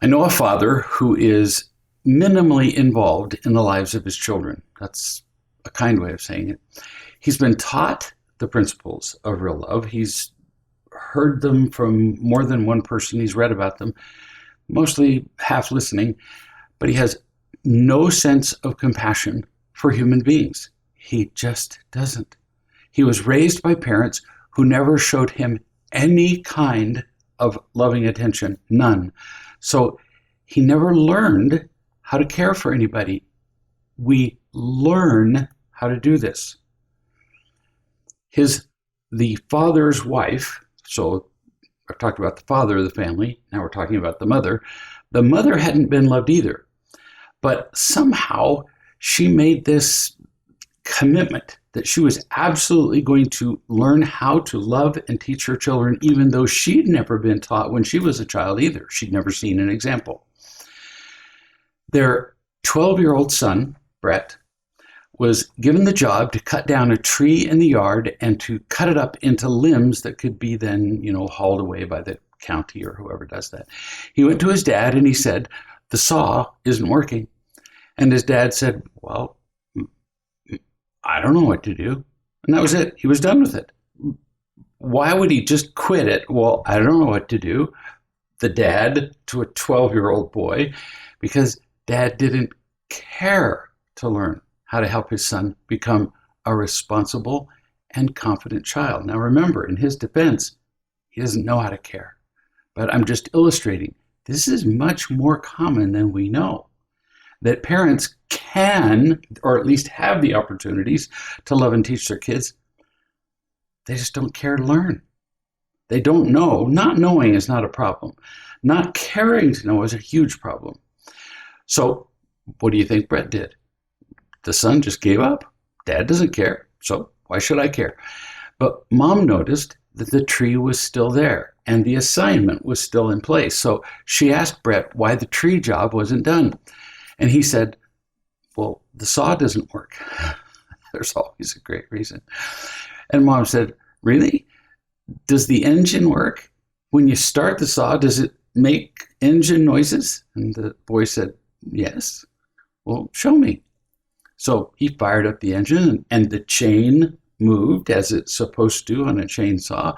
I know a father who is minimally involved in the lives of his children. That's a kind way of saying it. He's been taught the principles of real love. He's heard them from more than one person. He's read about them, mostly half listening, but he has no sense of compassion for human beings. He just doesn't. He was raised by parents who never showed him any kind of loving attention, none. So he never learned how to care for anybody. We learn how to do this. The father's wife, so I've talked about the father of the family, now we're talking about the mother. The mother hadn't been loved either, but somehow she made this commitment that she was absolutely going to learn how to love and teach her children, even though she'd never been taught when she was a child either. She'd never seen an example. Their 12-year-old son, Brett, was given the job to cut down a tree in the yard and to cut it up into limbs that could be then, hauled away by the county or whoever does that. He went to his dad and he said, "The saw isn't working." And his dad said, "Well, I don't know what to do." And that was it. He was done with it. Why would he just quit it? Well, I don't know what to do. The dad to a 12-year-old boy, because dad didn't care to learn how to help his son become a responsible and confident child. Now remember, in his defense, he doesn't know how to care. But I'm just illustrating, this is much more common than we know. That parents can, or at least have the opportunities to love and teach their kids. They just don't care to learn. They don't know. Not knowing is not a problem. Not caring to know is a huge problem. So what do you think Brett did? The son just gave up. Dad doesn't care, so why should I care? But mom noticed that the tree was still there and the assignment was still in place. So she asked Brett why the tree job wasn't done. And he said, "Well, the saw doesn't work." There's always a great reason. And mom said, "Really? Does the engine work? When you start the saw, does it make engine noises?" And the boy said, "Yes." "Well, show me." So he fired up the engine and the chain moved as it's supposed to on a chainsaw,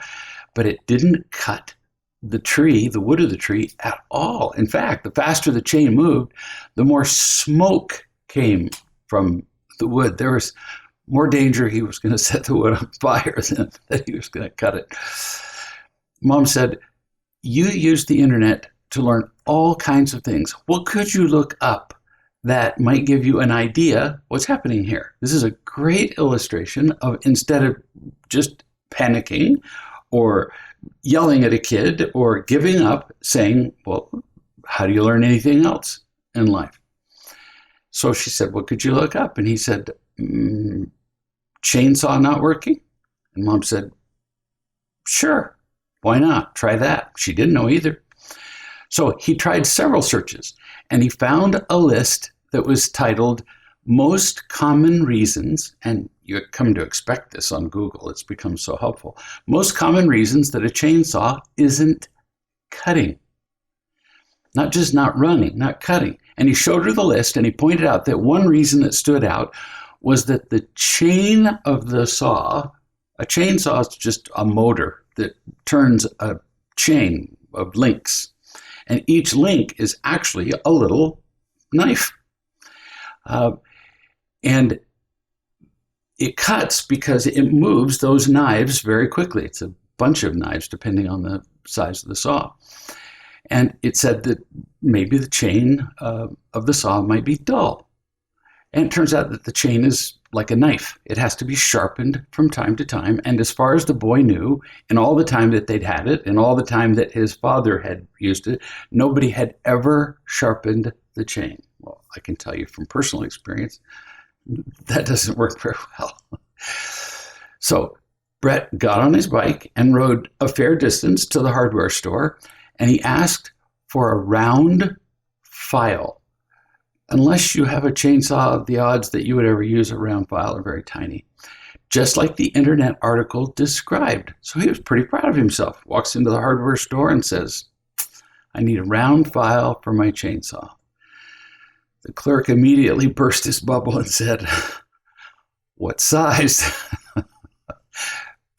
but it didn't cut the tree, the wood of the tree, at all. In fact, the faster the chain moved, the more smoke came from the wood. There was more danger he was going to set the wood on fire than that he was going to cut it. Mom said, "You used the internet to learn all kinds of things. What could you look up that might give you an idea what's happening here?" This is a great illustration of, instead of just panicking or yelling at a kid or giving up, saying, "Well, how do you learn anything else in life?" So she said, "What could you look up?" And he said, "Chainsaw not working?" And mom said, "Sure, why not? Try that." She didn't know either. So he tried several searches and he found a list that was titled "Most Common Reasons," and you come to expect this on Google, it's become so helpful. Most common reasons that a chainsaw isn't cutting. Not just not running, not cutting. And he showed her the list and he pointed out that one reason that stood out was that the chain of the saw, a chainsaw is just a motor that turns a chain of links. And each link is actually a little knife. And it cuts because it moves those knives very quickly. It's a bunch of knives depending on the size of the saw. And it said that maybe the chain of the saw might be dull. And it turns out that the chain is like a knife. It has to be sharpened from time to time. And as far as the boy knew, in all the time that they'd had it, and all the time that his father had used it, nobody had ever sharpened the chain. Well, I can tell you from personal experience, that doesn't work very well. So Brett got on his bike and rode a fair distance to the hardware store, and he asked for a round file. Unless you have a chainsaw, the odds that you would ever use a round file are very tiny, just like the internet article described. So he was pretty proud of himself. Walks into the hardware store and says, I need a round file for my chainsaw. The clerk immediately burst his bubble and said, "What size?"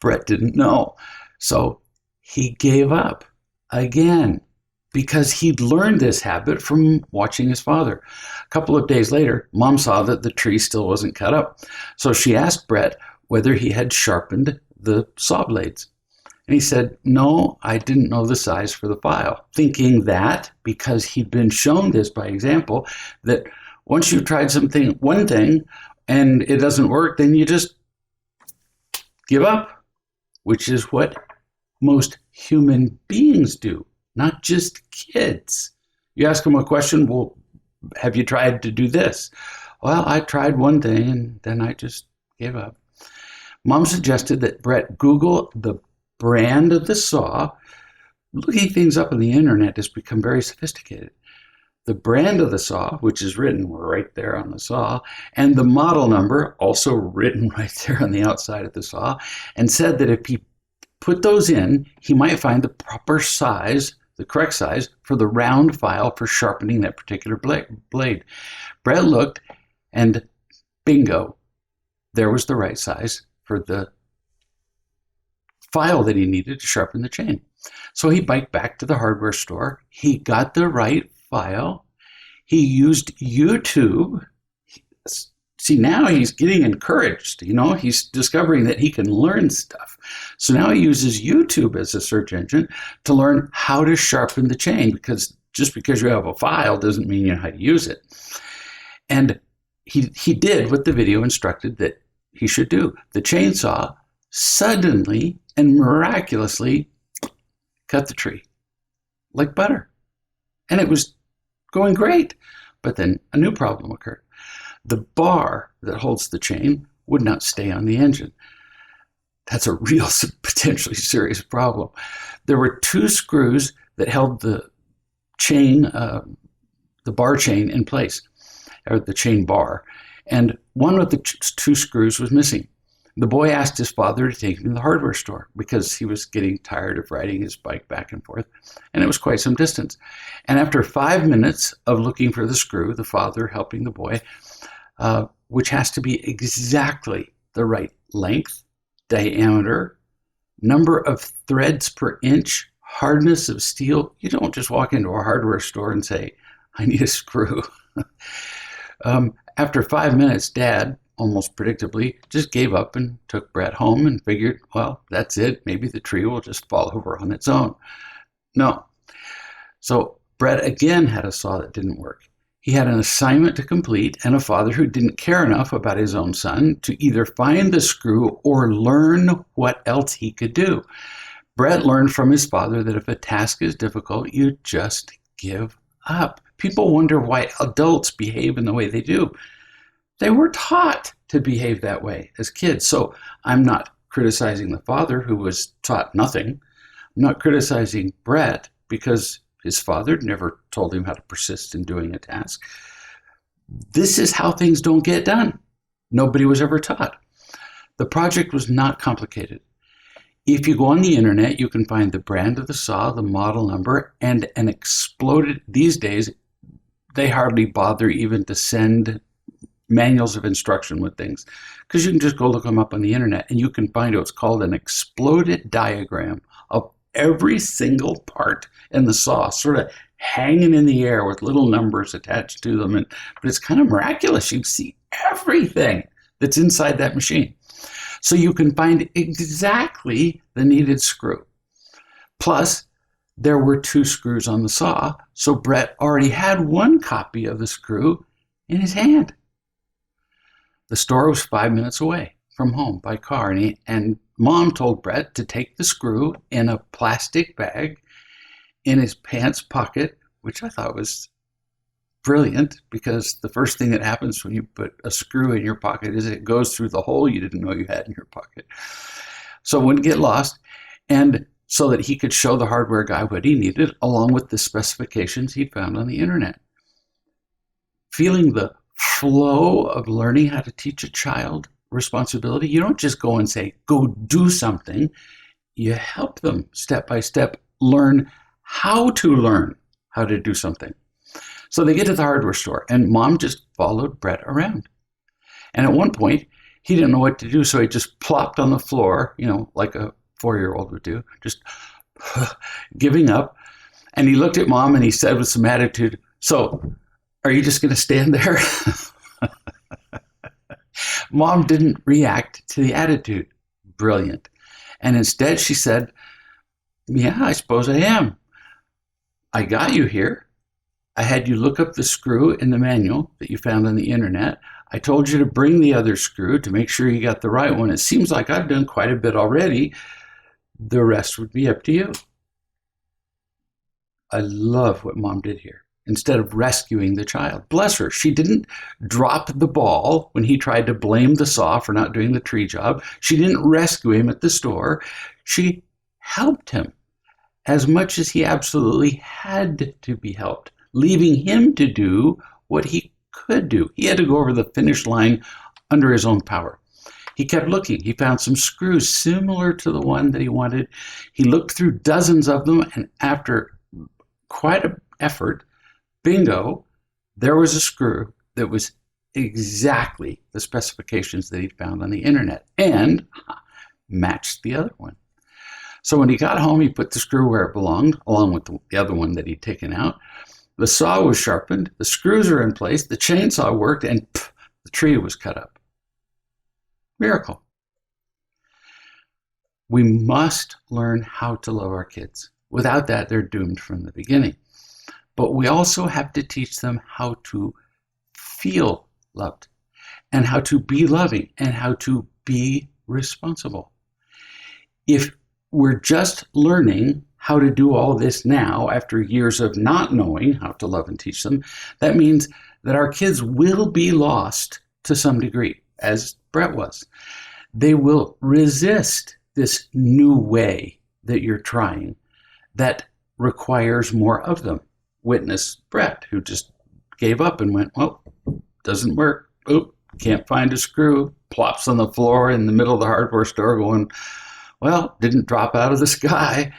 Brett didn't know. So he gave up again because he'd learned this habit from watching his father. A couple of days later, Mom saw that the tree still wasn't cut up. So she asked Brett whether he had sharpened the saw blades. And he said, "No, I didn't know the size for the file," thinking that because he'd been shown this by example, that once you've tried one thing, and it doesn't work, then you just give up, which is what most human beings do, not just kids. You ask them a question, well, have you tried to do this? Well, I tried one thing and then I just gave up. Mom suggested that Brett Google the brand of the saw. Looking things up on the internet has become very sophisticated. The brand of the saw, which is written right there on the saw, and the model number, also written right there on the outside of the saw, and said that if he put those in, he might find the proper size, the correct size, for the round file for sharpening that particular blade. Brett looked, and bingo, there was the right size for the file that he needed to sharpen the chain. So he biked back to the hardware store. He got the right file. He used YouTube. See, now he's getting encouraged. He's discovering that he can learn stuff. So now he uses YouTube as a search engine to learn how to sharpen the chain, because just because you have a file doesn't mean you know how to use it. And he did what the video instructed that he should do. The chainsaw suddenly and miraculously cut the tree like butter. And it was going great. But then a new problem occurred. The bar that holds the chain would not stay on the engine. That's a real potentially serious problem. There were two screws that held the chain, the bar chain in place, or the chain bar, and one of the two screws was missing. The boy asked his father to take him to the hardware store because he was getting tired of riding his bike back and forth, and it was quite some distance. And after 5 minutes of looking for the screw, the father helping the boy, which has to be exactly the right length, diameter, number of threads per inch, hardness of steel. You don't just walk into a hardware store and say, "I need a screw." After 5 minutes, Dad, almost predictably, just gave up and took Brett home and figured, well, that's it. Maybe the tree will just fall over on its own. No. So Brett again had a saw that didn't work. He had an assignment to complete and a father who didn't care enough about his own son to either find the screw or learn what else he could do. Brett learned from his father that if a task is difficult, you just give up. People wonder why adults behave in the way they do. They were taught to behave that way as kids. So I'm not criticizing the father who was taught nothing. I'm not criticizing Brett because his father never told him how to persist in doing a task. This is how things don't get done. Nobody was ever taught. The project was not complicated. If you go on the internet, you can find the brand of the saw, the model number, and an exploded, these days, they hardly bother even to send manuals of instruction with things, because you can just go look them up on the internet and you can find what's called an exploded diagram of every single part in the saw, sort of hanging in the air with little numbers attached to them. But it's kind of miraculous. You see everything that's inside that machine. So you can find exactly the needed screw. Plus, there were two screws on the saw, so Brett already had one copy of the screw in his hand. The store was 5 minutes away from home by car, and Mom told Brett to take the screw in a plastic bag in his pants pocket, which I thought was brilliant, because the first thing that happens when you put a screw in your pocket is it goes through the hole you didn't know you had in your pocket. So it wouldn't get lost, and so that he could show the hardware guy what he needed, along with the specifications he found on the internet. Feeling the flow of learning how to teach a child responsibility, you don't just go and say, go do something. You help them step by step learn how to learn how to do something. So they get to the hardware store, and Mom just followed Brett around. And at one point, he didn't know what to do, so he just plopped on the floor, like a 4-year-old would do, just giving up. And he looked at Mom and he said with some attitude, "So, are you just going to stand there?" Mom didn't react to the attitude. Brilliant. And instead she said, "Yeah, I suppose I am. I got you here. I had you look up the screw in the manual that you found on the internet. I told you to bring the other screw to make sure you got the right one. It seems like I've done quite a bit already. The rest would be up to you." I love what Mom did here. Instead of rescuing the child, bless her, she didn't drop the ball when he tried to blame the saw for not doing the tree job. She didn't rescue him at the store. She helped him as much as he absolutely had to be helped, leaving him to do what he could do. He had to go over the finish line under his own power. He kept looking. He found some screws similar to the one that he wanted. He looked through dozens of them, and after quite an effort, bingo, there was a screw that was exactly the specifications that he'd found on the internet and matched the other one. So when he got home, he put the screw where it belonged, along with the other one that he'd taken out. The saw was sharpened, the screws are in place, the chainsaw worked, and the tree was cut up. Miracle. We must learn how to love our kids. Without that, they're doomed from the beginning. But we also have to teach them how to feel loved and how to be loving and how to be responsible. If we're just learning how to do all this now after years of not knowing how to love and teach them, that means that our kids will be lost to some degree, as Brett was. They will resist this new way that you're trying that requires more of them. Witness Brett, who just gave up and went, "Well, doesn't work. Oop, can't find a screw." Plops on the floor in the middle of the hardware store going, "Well, didn't drop out of the sky,"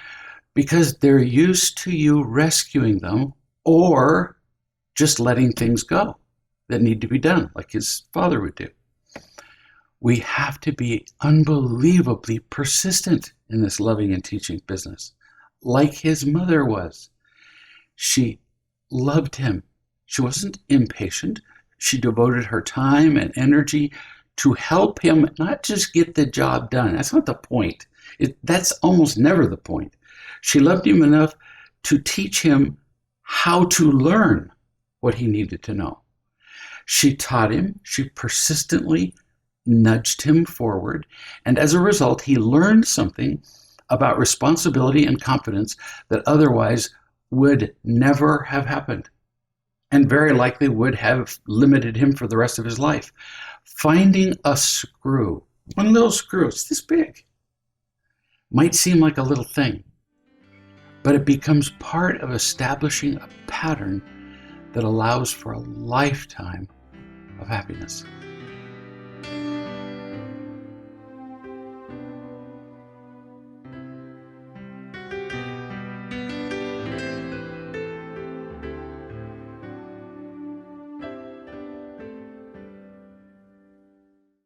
because they're used to you rescuing them or just letting things go that need to be done, like his father would do. We have to be unbelievably persistent in this loving and teaching business, like his mother was. She loved him. She wasn't impatient. She devoted her time and energy to help him not just get the job done. That's not the point. That's almost never the point. She loved him enough to teach him how to learn what he needed to know. She taught him. She persistently nudged him forward. And as a result, he learned something about responsibility and confidence that otherwise would never have happened and very likely would have limited him for the rest of his life. Finding a screw, one little screw, it's this big, might seem like a little thing, but it becomes part of establishing a pattern that allows for a lifetime of happiness.